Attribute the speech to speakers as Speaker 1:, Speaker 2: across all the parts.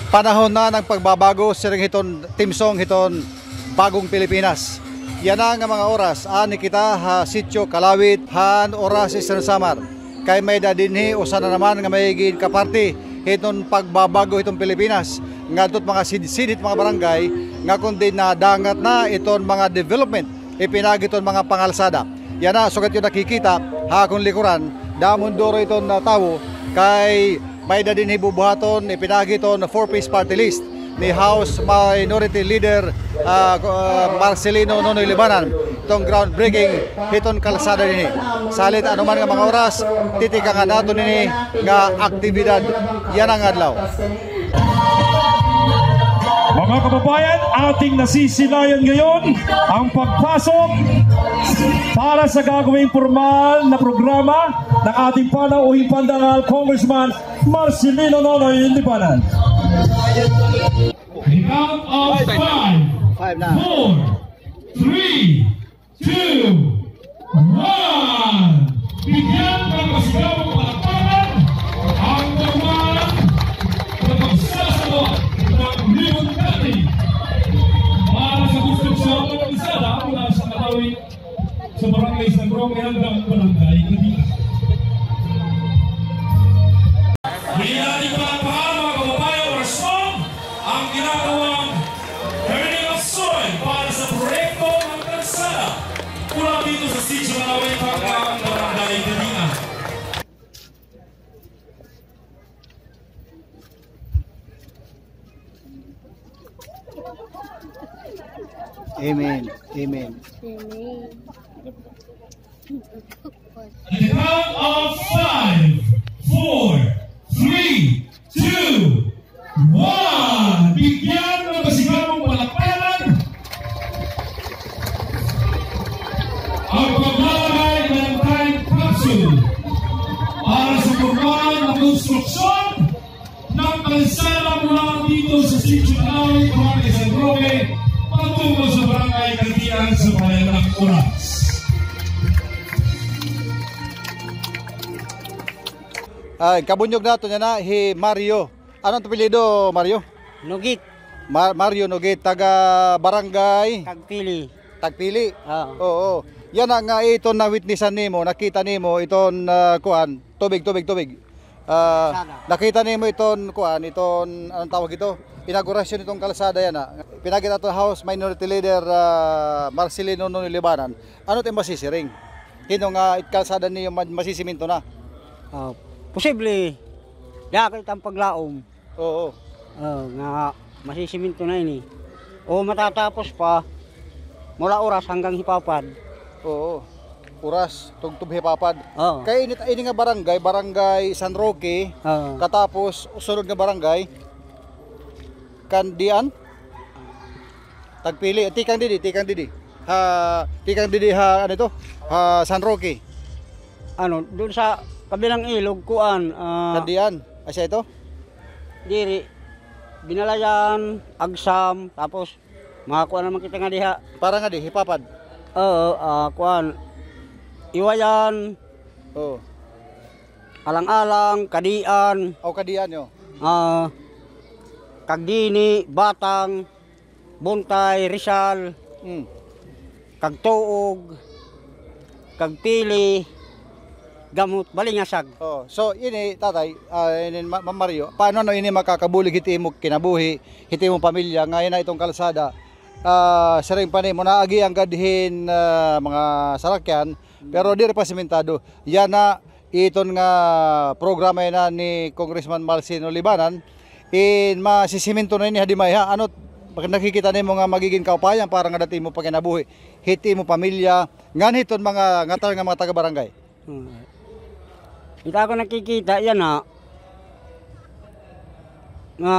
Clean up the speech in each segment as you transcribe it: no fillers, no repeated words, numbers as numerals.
Speaker 1: Panahon na ng pagbabago siring hiton timsong hiton bagong Pilipinas. Yan nga mga oras ani kita ha sitio Kalawit han oras Eastern Samar. Kay may dadinhi usa na naman nga may kaparti hiton pagbabago hitong Pilipinas. Ngadtot mga sidit mga barangay nga kundi na dangat na iton mga development ipinagiton mga pangalsada. Yan na sugat yung nakikita ha kung likuran damon doro iton na tawo kay may dadin hibubuhaton ipinagiton na 4-piece party list ni House Minority Leader Marcelino Nonoy Libanan. Itong groundbreaking hiton kalsada nini. Salit anuman nga mga oras titika nga nato nini nga aktibidad yan ang adlaw.
Speaker 2: Mga kababayan, ating nasisilayan ngayon ang pagpasok para sa gagawing formal na programa ng ating panauhing pandangal Congressman Marcelino Nonoy Libanan. The count of 5, 4, 3, 2, 1. Bigyan ng masigawang palakpakan ang formal na pagsasawa ng ribbon cutting para sa konstruksyon ng kalsada mula sa Kalawit sa Barangay San Roque hanggang Barangay Kadina. Hinati pa mga kababayan orasyon ang ginagawang turning of soil para sa proyekto ng kalsada mula dito sa Sitio Kalawit hanggang Barangay Kadina.
Speaker 1: Amen. Amen.
Speaker 3: Amen.
Speaker 2: At the count of 5, 4, 3, 2, 1. Bigyan ng masigawang palakpakan ang paglalagay ng time capsule para sa formal na konstruksyon ng kalsada mula dito sa Sitio Kalawit, Barangay San Roque, patungo sa Barangay Kadina sa bayan ng oras.
Speaker 1: Ay, kabunyog nato niya na hi Mario. Anong apelyido Mario?
Speaker 4: Nugit.
Speaker 1: Mario Nugit, taga barangay
Speaker 4: Tagpili.
Speaker 1: Tagpili.
Speaker 4: Oo.
Speaker 1: Oo. Yan ang nga ito na witnessan nimo, nakita nimo iton kuan, tubig. Nakita nimo iton kuan, iton anong tawag ito? Inaugurasyon itong kalsada yan na. Pinagita to House Minority Leader Marcelino Nonoy Libanan. Ano tayo masisiring? Hino nga kalsada niyo masisiminto na.
Speaker 4: Posible. Yakit ang paglaom.
Speaker 1: Oo.
Speaker 4: Nga masisiminto na ini. O matatapos pa mula oras hanggang hipapad.
Speaker 1: Oo. Oras tugtub hipapad.
Speaker 4: Oo.
Speaker 1: Kaya ini nga barangay San Roque. Katapos sunod nga barangay Kandian. Tagpili, tikang didi. Tikang didi ha ano ito? San Roque.
Speaker 4: Ano, doon sa kabilang ilog kuan
Speaker 1: Kandian. Asya ito?
Speaker 4: diri Binalayan, Agsam, tapos makakuha naman kita nga diha.
Speaker 1: Para nga di hipapad.
Speaker 4: Oo, kuan Iwayan.
Speaker 1: Oo.
Speaker 4: Alang-alang, Kadian.
Speaker 1: Kadian yo.
Speaker 4: Kagdini, Batang, Buntay, Rizal, Kagtuog, Kagpili, Gamot, Balingasag.
Speaker 1: So ini tatay, ini Ma'am Mario, paano no ini makakabulig hitimo kinabuhi, hitimo pamilya ngayon na itong kalsada. Siring pa nimo naagi ang gadhin mga sarakyan, pero di pa simentado. Yan na iton nga programa na ni Congressman Marcelino Libanan. Masisiminto na ini hadimay ha. Ano nakikita nimo nga magiging kaupayan para nga dati mo pagkinabuhi, hiti mo pamilya ngan hiton mga ngatal nga mga taga barangay.
Speaker 4: Kita ko nakikita yan ha. Nga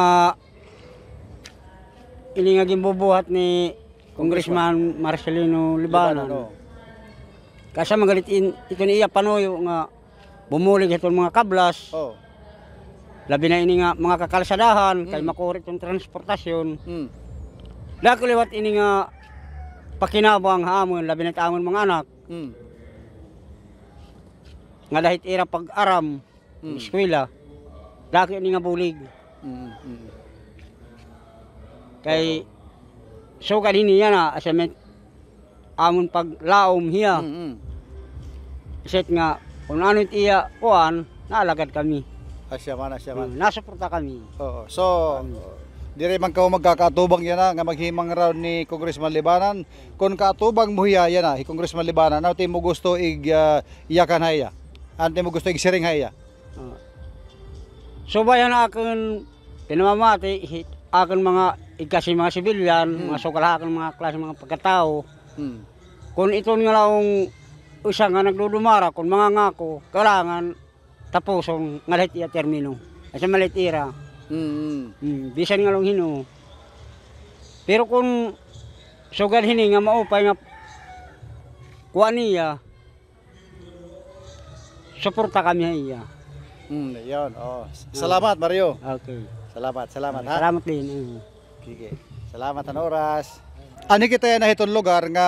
Speaker 4: ini nga gimbubuhat ni Congressman Marcelino Libanan. Kasi magalit ito ni iya panoyo nga bumulig itong mga kablas. Labi na ini nga mga kakalsadahan, kay makurit yung transportasyon. Dako liwat ini nga pakinabang hamon, labi na taamon mga anak. Nga dahit ira pag-aram, eskwela, dako ini nga bulig. Kay so kanini yan asa met amon paglaom hiya. Iset nga kung ano iya kuan naalagad kami.
Speaker 1: Asya man.
Speaker 4: Nasuporta kami.
Speaker 1: Oo. So, dire man ka magkakatubang yan nga maghimang raw ni Congressman Libanan. Kung katubang mo hiya yan hi Congressman Libanan, ano mo gusto iyakan haya? Ante mo gusto igsiring haya?
Speaker 4: So bayan akon pinamamati akon mga ikasi mga sibilyan, mga sukalakan mga klase mga pagkatao. Kung ito nga laong usa nga nagdudumara kung mga ngako kailangan tapusong ngalit iya termino. Asa malit ira. Bisan nga lang hino. Pero kung sugan hini nga maupay nga kuha niya, suporta kami iya.
Speaker 1: Yun. Oh. Salamat Mario.
Speaker 4: Okay.
Speaker 1: Salamat ha.
Speaker 4: Salamat din.
Speaker 1: Sige. Salamat ang oras. Ani kita yan na itong lugar nga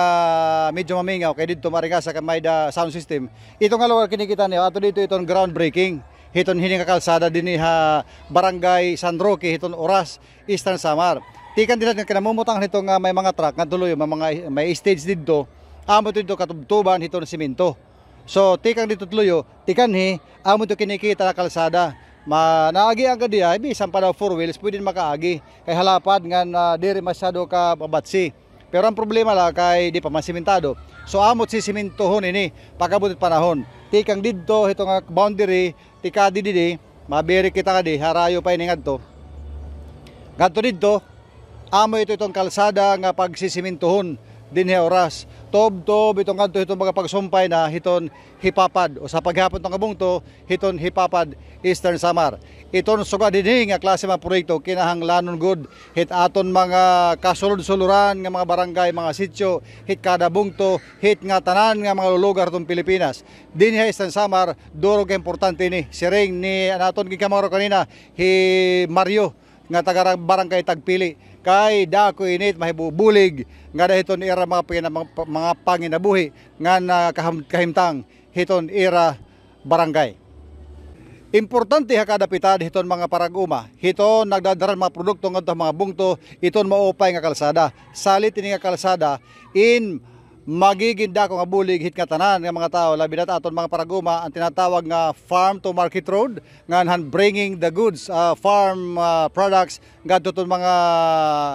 Speaker 1: medyo mamingaw kay dito maringa sa Kamayda sound system. Ito nga lugar kinikita niyo ato dito itong groundbreaking. Hiton hining kalsada dinhi ha Barangay San Roque hiton oras Eastern Samar. Tikan din natin kanamumutang nito nga may mga truck nga tuloy may stage dito. Amo dito katubtuban hiton semento. So tikang dito tuloy tikan amo to kinikita na kalsada. Naagi agad diya bisan pa daw 4 wheels pwede makaagi kay halapad nga diri masyado ka babatsi. Pero ang problema la kay di pa masimentado. So amot si simentohon ini pagabot panahon. Tikang didto ito nga boundary tika didi mabere kita kadi harayo pa ini ngadto. Ngadto didto amo itong kalsada nga pagsisimentohon dinhi oras. Tob itong ngadto itong mga pagsumpay na hiton hipapad o sa paghapon tong kabungto hiton hipapad Eastern Samar. Iton sugad dinhi nga klase mga proyekto kinahanglanon good hit aton mga kasulod-suluran nga mga barangay, mga sitio, hit kada bungto, hit nga tanan nga mga lugar tong Pilipinas. Dinhi Eastern Samar durog importante ni siring ni naton gikamaro kanina hi Mario nga taga barangay Tagpili kay dako init mahibubulig nga dahiton ira mga panginabuhi nga kahimtang hiton ira barangay. Importante ha kadapitad hiton mga paraguma. Hiton nagdadaran mga produkto ngadto mga bungto, iton maupay nga kalsada. Salit ini nga kalsada in magiging dako nga bulig hit nga tanan nga mga tao labi na aton mga paraguma ang tinatawag nga farm to market road nga bringing the goods farm products ngadto ton mga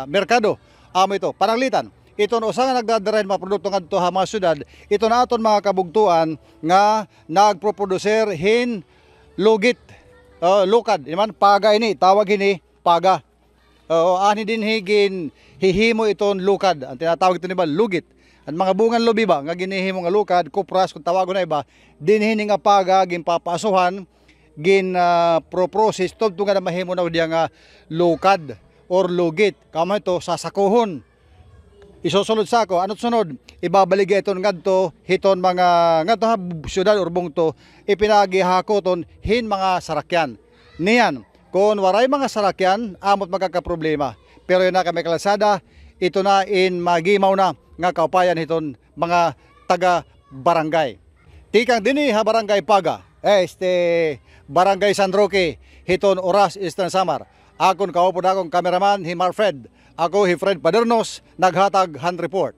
Speaker 1: merkado. Amo ito pananglitan. Ito usa nga nagdadaran mga produkto ngadto ha mga syudad. Ito na aton mga kabugtuan nga nagproproducer hin lugit, lukad, iman paga ini, tawag ini paga. Ani din higin hihimo iton lukad, ang tinatawag ito ni ba lugit. Ang mga bungan lobi ba nga ginihimo nga lukad, kupras kung tawagon na iba, dinhi nga paga gin papasuhan, gin pro-process tubto nga mahimo na diya nga lukad or lugit. Kamo ito sasakuhon. Isusulod sa ako, ano't sunod? Ibabaligay iton ngadto hiton mga ngadto ha syudad or bungto ipinagihakoton hin mga sarakyan. Niyan, kung waray mga sarakyan, amot magkakaproblema. Pero yun na kami kalsada, ito na in magimaw na nga kaupayan hiton mga taga barangay. Tikang dinhi ha barangay Paga, barangay San Roque, hiton oras Eastern Samar. Akon kaupo na akong kameraman hi Marfred. Ako hi Fred Padernos, naghatag hand report.